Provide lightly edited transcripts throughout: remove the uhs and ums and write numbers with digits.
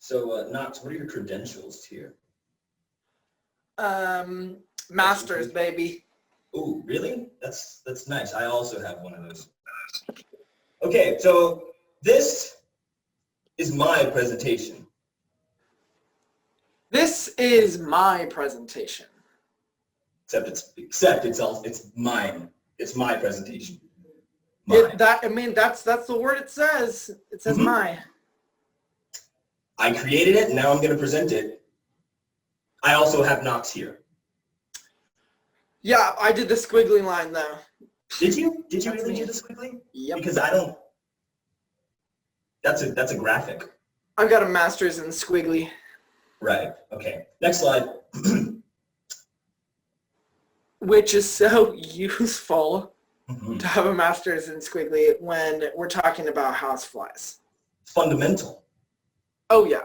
So, Knox, what are your credentials here? Masters, baby. Ooh, really? That's nice. I also have one of those. Okay, so this is my presentation. This is my presentation. Except it's mine. It's my presentation. Mine. That's the word it says. It says my. I created it, and now I'm going to present it. I also have Knox here. Yeah, I did the squiggly line though. Did you? Did you really do the squiggly? Yep. Because I don't. That's a graphic. I've got a master's in squiggly. Right. Okay. Next slide. Which is so useful to have a master's in squiggly when we're talking about houseflies. Fundamental. Oh yeah.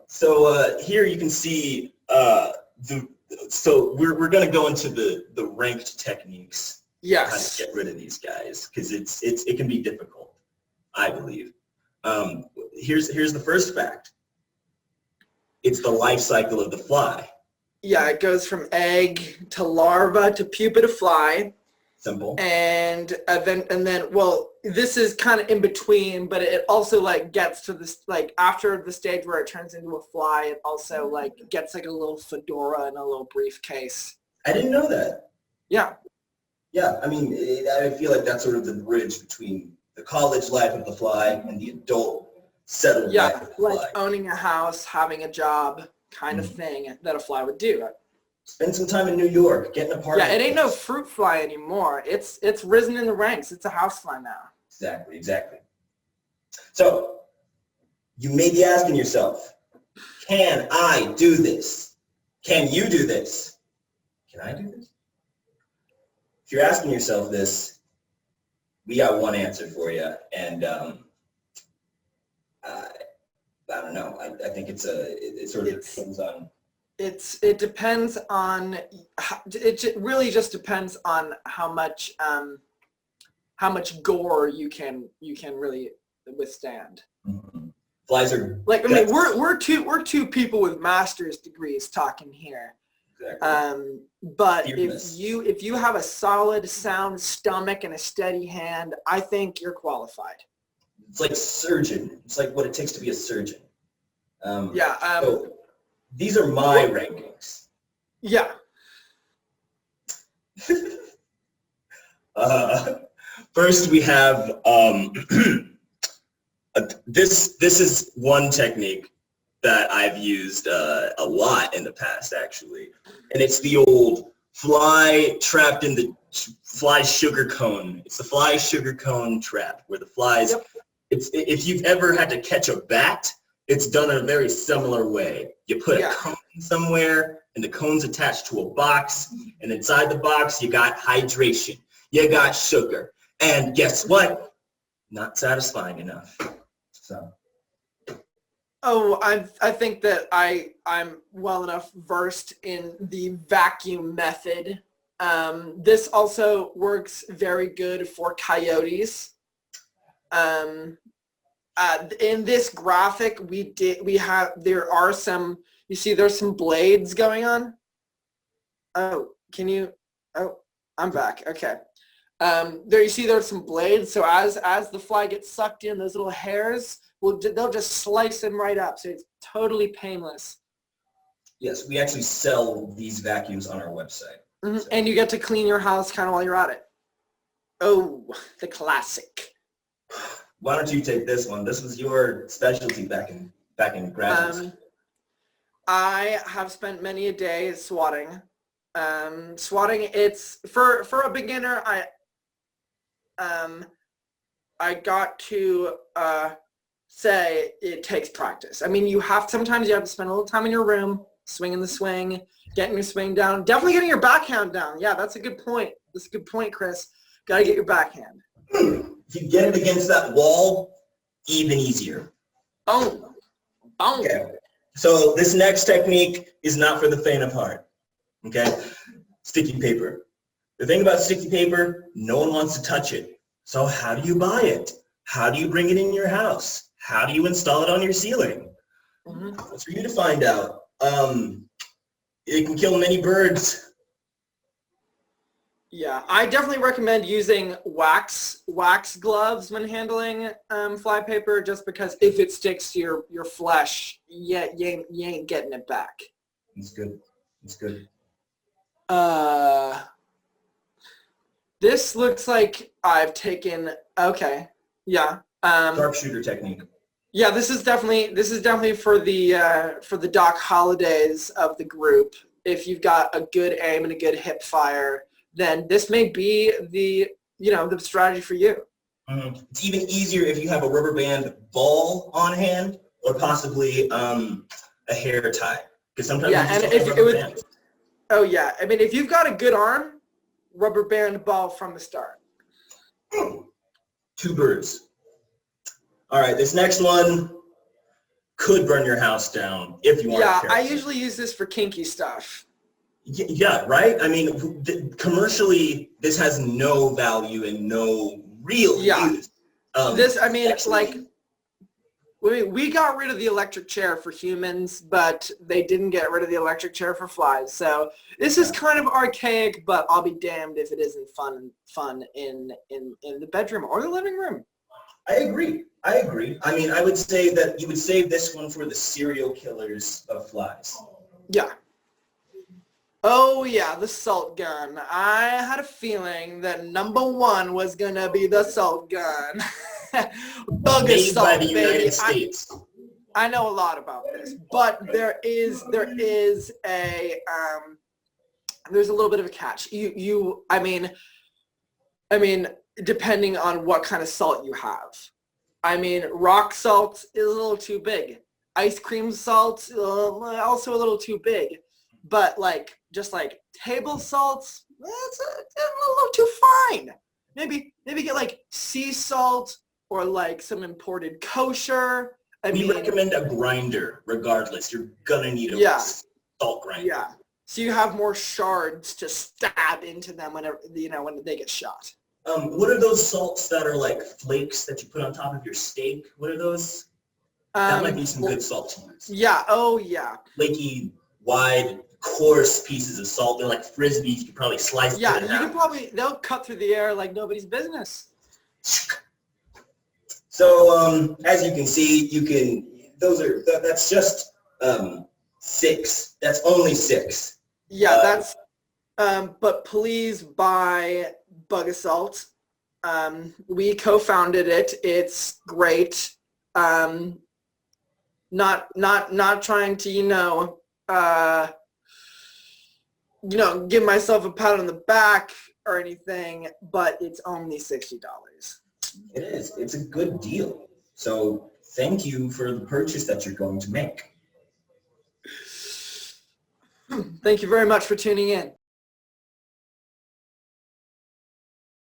So here you can see so we're going to go into the ranked techniques. Yes. How to get rid of these guys, because it can be difficult, I believe. Here's the first fact. It's the life cycle of the fly. Yeah, it goes from egg to larva to pupa to fly. Simple. And then well, this is kind of in between, but it also like gets to this, like after the stage where it turns into a fly, it also like gets like a little fedora and a little briefcase. I didn't know that. Yeah. Yeah, I mean, I feel like that's sort of the bridge between the college life of the fly and the adult settled life of the fly. Yeah, like owning a house, having a job kind of thing that a fly would do. Spend some time in New York, get an apartment. Yeah, it ain't no fruit fly anymore. It's risen in the ranks. It's a house fly now. Exactly. So, you may be asking yourself, can I do this? Can you do this? Can I do this? If you're asking yourself this, we got one answer for you, and I don't know. I think it sort of depends on. It depends on. It really just depends on how much gore you can really withstand. Mm-hmm. Flies are like, I mean, we're two people with master's degrees talking here. Exactly. But if you have a solid, sound stomach and a steady hand, I think you're qualified. It's like surgeon. It's like what it takes to be a surgeon. So these are my rankings. Yeah. First, we have this is one technique that I've used a lot in the past, actually, and it's the old fly trapped in the fly sugar cone. It's the fly sugar cone trap, where the flies. Yep. If you've ever had to catch a bat, it's done in a very similar way. You put a cone somewhere, and the cone's attached to a box, and inside the box you got hydration, you got sugar, and guess what? Not satisfying enough. So. Oh, I think that I'm well enough versed in the vacuum method. This also works very good for coyotes. In this graphic, there's some blades going on. Oh, I'm back. Okay. There you see there's some blades. So as the fly gets sucked in, those little hairs, they'll just slice them right up. So it's totally painless. Yes, we actually sell these vacuums on our website. Mm-hmm. So. And you get to clean your house kind of while you're at it. Oh, the classic. Why don't you take this one? This was your specialty back in graduate school. I have spent many a day swatting. Swatting, it's for a beginner. I got to say it takes practice. I mean, sometimes you have to spend a little time in your room, swinging the swing, getting your swing down, definitely getting your backhand down. Yeah, that's a good point. That's a good point, Chris. Got to get your backhand. If you get it against that wall, even easier. Boom. Boom. Okay. So this next technique is not for the faint of heart. Okay? Sticky paper. The thing about sticky paper, no one wants to touch it. So how do you buy it? How do you bring it in your house? How do you install it on your ceiling? It's for you to find out. It can kill many birds. Yeah, I definitely recommend using wax gloves when handling flypaper, just because if it sticks to your flesh, you ain't getting it back. It's good. It's good. This looks like I've taken. Okay, yeah. Sharpshooter technique. Yeah, this is definitely for the Doc Holidays of the group. If you've got a good aim and a good hip fire, then this may be the strategy for you. It's even easier if you have a rubber band ball on hand, or possibly a hair tie, because sometimes you just don't have rubber bands. Oh yeah, I mean if you've got a good arm, rubber band ball from the start. 2 birds. All right, this next one could burn your house down if you aren't careful. I usually use this for kinky stuff. Yeah, right? I mean, commercially, this has no value and no real use. We got rid of the electric chair for humans, but they didn't get rid of the electric chair for flies. So this is kind of archaic, but I'll be damned if it isn't fun in the bedroom or the living room. I agree. I mean, I would say that you would save this one for the serial killers of flies. Yeah. Oh yeah, the salt gun. I had a feeling that number 1 was gonna be the salt gun. Bug Made assault, by the baby. United States. I know a lot about this, but there is a there's a little bit of a catch. I mean, depending on what kind of salt you have. I mean, rock salt is a little too big. Ice cream salt, also a little too big. But just like table salt, that's a little too fine. Maybe get sea salt or some imported kosher. We recommend a grinder regardless. You're gonna need a salt grinder. Yeah. So you have more shards to stab into them whenever when they get shot. What are those salts that are like flakes that you put on top of your steak? What are those? That might be some good salt to use. Yeah. Oh yeah. Flaky, wide, coarse pieces of salt. They're like frisbees. You could probably slice. Yeah, they'll cut through the air like nobody's business. So as you can see, that's just 6. That's only 6. Yeah, that's. But please buy Bug Assault. We co-founded it. It's great. Not trying to give myself a pat on the back or anything, but it's only $60. It is. It's a good deal. So thank you for the purchase that you're going to make. Thank you very much for tuning in.